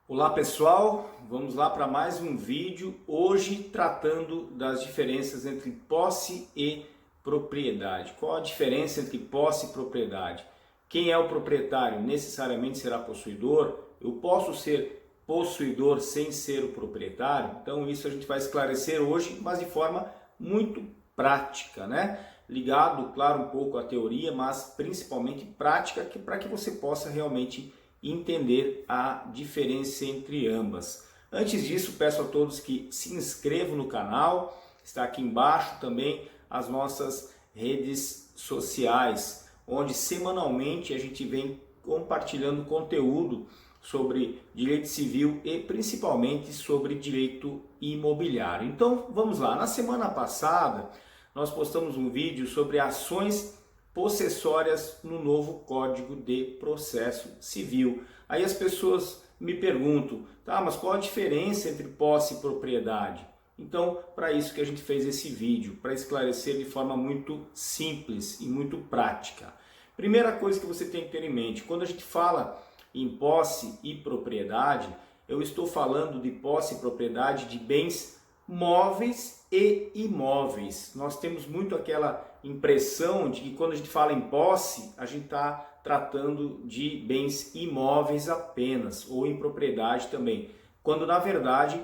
Olá pessoal, vamos lá para mais um vídeo, hoje tratando das diferenças entre posse e propriedade. Qual a diferença entre posse e propriedade? Quem é o proprietário necessariamente será possuidor? Eu posso ser possuidor sem ser o proprietário? Então isso a gente vai esclarecer hoje, mas de forma muito prática, né? Ligado, claro, um pouco à teoria, mas principalmente prática, para que você possa realmente entender a diferença entre ambas. Antes disso, peço a todos que se inscrevam no canal, está aqui embaixo também as nossas redes sociais, onde semanalmente a gente vem compartilhando conteúdo sobre direito civil e principalmente sobre direito imobiliário. Então vamos lá, na semana passada nós postamos um vídeo sobre ações possessórias no novo Código de Processo Civil. Aí as pessoas me perguntam, tá, mas qual a diferença entre posse e propriedade? Então, para isso que a gente fez esse vídeo, para esclarecer de forma muito simples e muito prática. Primeira coisa que você tem que ter em mente, quando a gente fala em posse e propriedade, eu estou falando de posse e propriedade de bens móveis e imóveis. Nós temos muito aquela impressão de que quando a gente fala em posse, a gente está tratando de bens imóveis apenas, ou em propriedade também, quando na verdade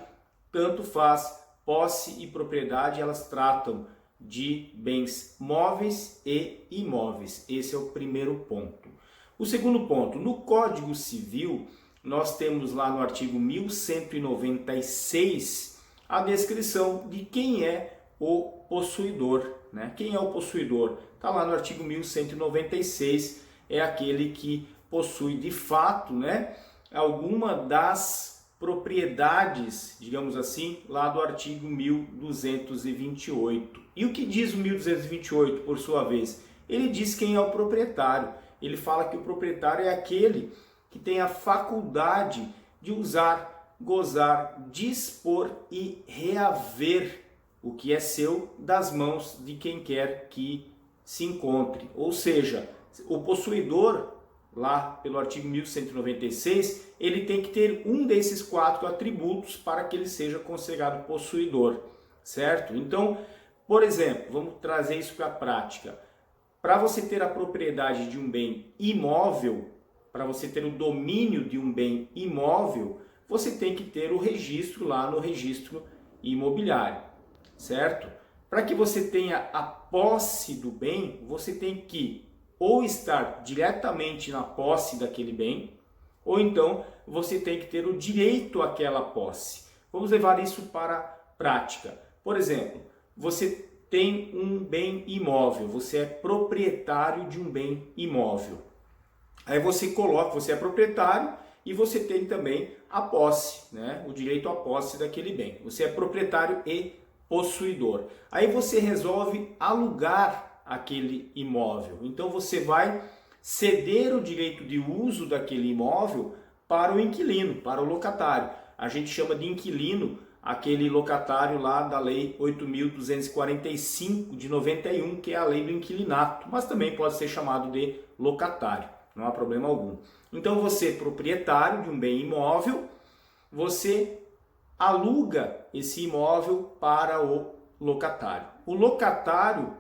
tanto faz, posse e propriedade, elas tratam de bens móveis e imóveis. Esse é o primeiro ponto. O segundo ponto, no Código Civil, nós temos lá no artigo 1196 a descrição de quem é o possuidor, né? Quem é o possuidor? Está lá no artigo 1196, é aquele que possui de fato, né, alguma das propriedades, digamos assim, lá do artigo 1228. E o que diz o 1228, por sua vez? Ele diz quem é o proprietário. Ele fala que o proprietário é aquele que tem a faculdade de usar, gozar, dispor e reaver o que é seu das mãos de quem quer que se encontre. Ou seja, o possuidor, lá pelo artigo 1196, ele tem que ter um desses 4 atributos para que ele seja considerado possuidor, certo? Então, por exemplo, vamos trazer isso para a prática. Para você ter a propriedade de um bem imóvel, para você ter o domínio de um bem imóvel, você tem que ter o registro lá no registro imobiliário, certo? Para que você tenha a posse do bem, você tem que ou estar diretamente na posse daquele bem, ou então você tem que ter o direito àquela posse. Vamos levar isso para a prática. Por exemplo, você tem um bem imóvel, você é proprietário de um bem imóvel. Aí você coloca, você é proprietário e você tem também a posse, né? O direito à posse daquele bem. Você é proprietário e possuidor. Aí você resolve alugar aquele imóvel. Então você vai ceder o direito de uso daquele imóvel para o inquilino, para o locatário. A gente chama de inquilino aquele locatário lá da Lei 8.245 de 91, que é a lei do inquilinato, mas também pode ser chamado de locatário, não há problema algum. Então você, proprietário de um bem imóvel, você aluga esse imóvel para o locatário. O locatário,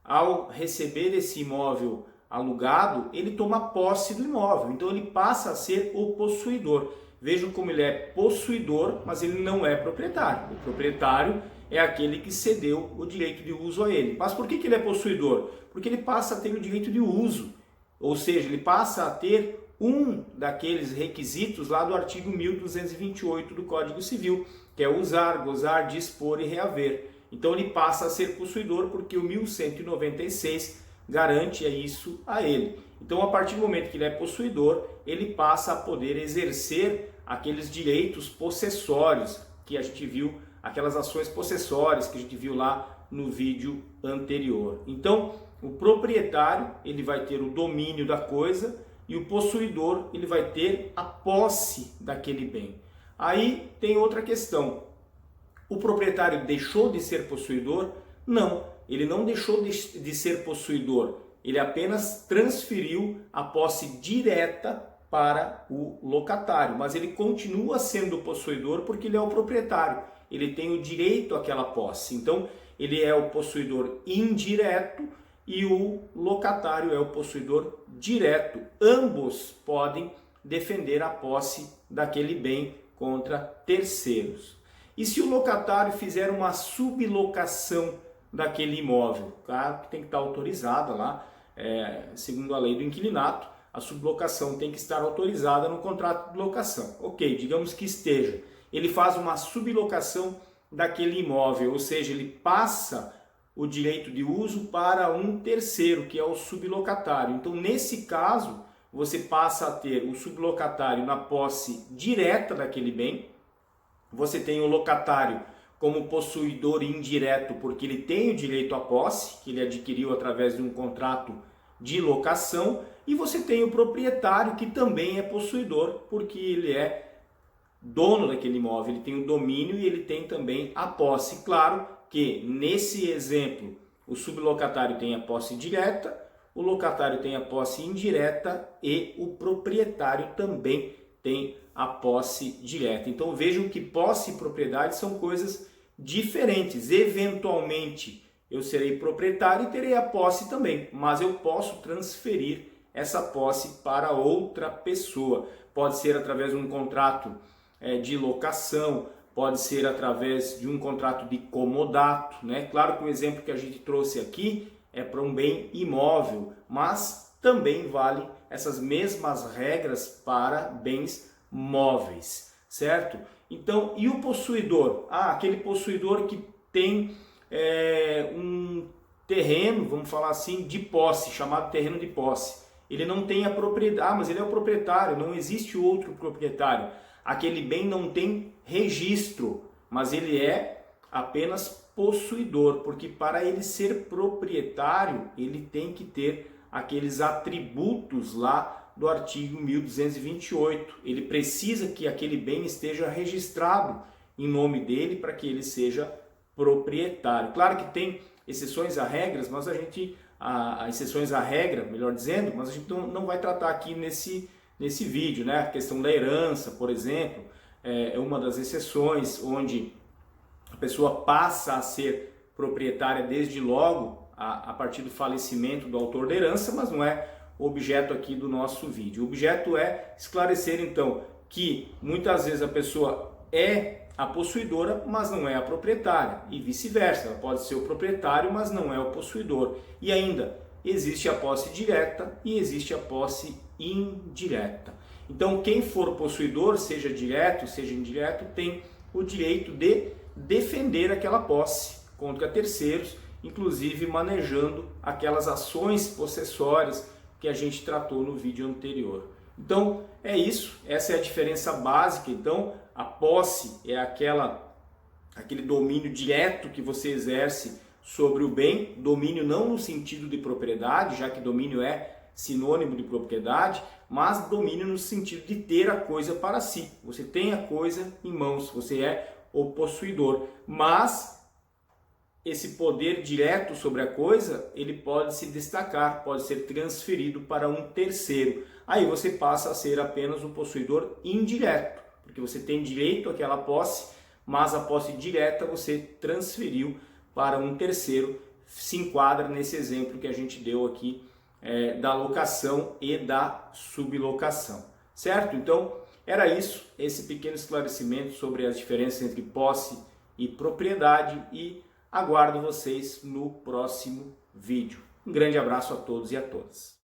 ao receber esse imóvel alugado, ele toma posse do imóvel, então ele passa a ser o possuidor. Vejam como ele é possuidor, mas ele não é proprietário. O proprietário é aquele que cedeu o direito de uso a ele. Mas por que ele é possuidor? Porque ele passa a ter o direito de uso, ou seja, ele passa a ter um daqueles requisitos lá do artigo 1228 do Código Civil, que é usar, gozar, dispor e reaver. Então ele passa a ser possuidor porque o 1196 garante isso a ele. Então, a partir do momento que ele é possuidor, ele passa a poder exercer aqueles direitos possessórios que a gente viu, aquelas ações possessórias que a gente viu lá no vídeo anterior. Então, o proprietário, ele vai ter o domínio da coisa e o possuidor, ele vai ter a posse daquele bem. Aí tem outra questão. O proprietário deixou de ser possuidor? Não, ele não deixou de ser possuidor. Ele apenas transferiu a posse direta para o locatário, mas ele continua sendo o possuidor porque ele é o proprietário, ele tem o direito àquela posse. Então, ele é o possuidor indireto e o locatário é o possuidor direto. Ambos podem defender a posse daquele bem contra terceiros. E se o locatário fizer uma sublocação daquele imóvel, claro que tem que estar autorizada lá, segundo a lei do inquilinato, a sublocação tem que estar autorizada no contrato de locação. Ok, digamos que esteja. Ele faz uma sublocação daquele imóvel, ou seja, ele passa o direito de uso para um terceiro, que é o sublocatário. Então, nesse caso, você passa a ter o sublocatário na posse direta daquele bem, você tem o locatário como possuidor indireto, porque ele tem o direito à posse, que ele adquiriu através de um contrato de locação, e você tem o proprietário, que também é possuidor, porque ele é dono daquele imóvel, ele tem o domínio e ele tem também a posse. Claro que nesse exemplo o sublocatário tem a posse direta, o locatário tem a posse indireta e o proprietário também tem a posse direta. Então vejam que posse e propriedade são coisas diferentes. Eventualmente eu serei proprietário e terei a posse também, mas eu posso transferir essa posse para outra pessoa. Pode ser através de um contrato de locação, pode ser através de um contrato de comodato, né? Claro que o exemplo que a gente trouxe aqui é para um bem imóvel, mas também vale essas mesmas regras para bens móveis, certo? Então, e o possuidor? Aquele possuidor que tem um terreno, vamos falar assim, de posse, chamado terreno de posse. Ele não tem a propriedade, mas ele é o proprietário, não existe outro proprietário. Aquele bem não tem registro, mas ele é apenas possuidor, porque para ele ser proprietário, ele tem que ter aqueles atributos lá do artigo 1228. Ele precisa que aquele bem esteja registrado em nome dele para que ele seja proprietário. Claro que tem exceções a regras, mas exceções à regra, melhor dizendo, mas a gente não vai tratar aqui nesse vídeo, né? A questão da herança, por exemplo, é uma das exceções onde a pessoa passa a ser proprietária desde logo a partir do falecimento do autor da herança, mas não é o objeto aqui do nosso vídeo. O objeto é esclarecer então que muitas vezes a pessoa é a possuidora, mas não é a proprietária, e vice-versa. Ela pode ser o proprietário, mas não é o possuidor. E ainda existe a posse direta e existe a posse indireta. Então, quem for possuidor, seja direto, seja indireto, tem o direito de defender aquela posse contra terceiros, inclusive manejando aquelas ações possessórias que a gente tratou no vídeo anterior. Então, é isso, essa é a diferença básica. Então, a posse é aquele domínio direto que você exerce sobre o bem, domínio não no sentido de propriedade, já que domínio é sinônimo de propriedade, mas domínio no sentido de ter a coisa para si. Você tem a coisa em mãos, você é o possuidor, mas esse poder direto sobre a coisa, ele pode se destacar, pode ser transferido para um terceiro. Aí você passa a ser apenas um possuidor indireto, porque você tem direito àquela posse, mas a posse direta você transferiu para um terceiro. Se enquadra nesse exemplo que a gente deu aqui da locação e da sublocação, certo? Então, era isso, esse pequeno esclarecimento sobre as diferenças entre posse e propriedade, e aguardo vocês no próximo vídeo. Um grande abraço a todos e a todas.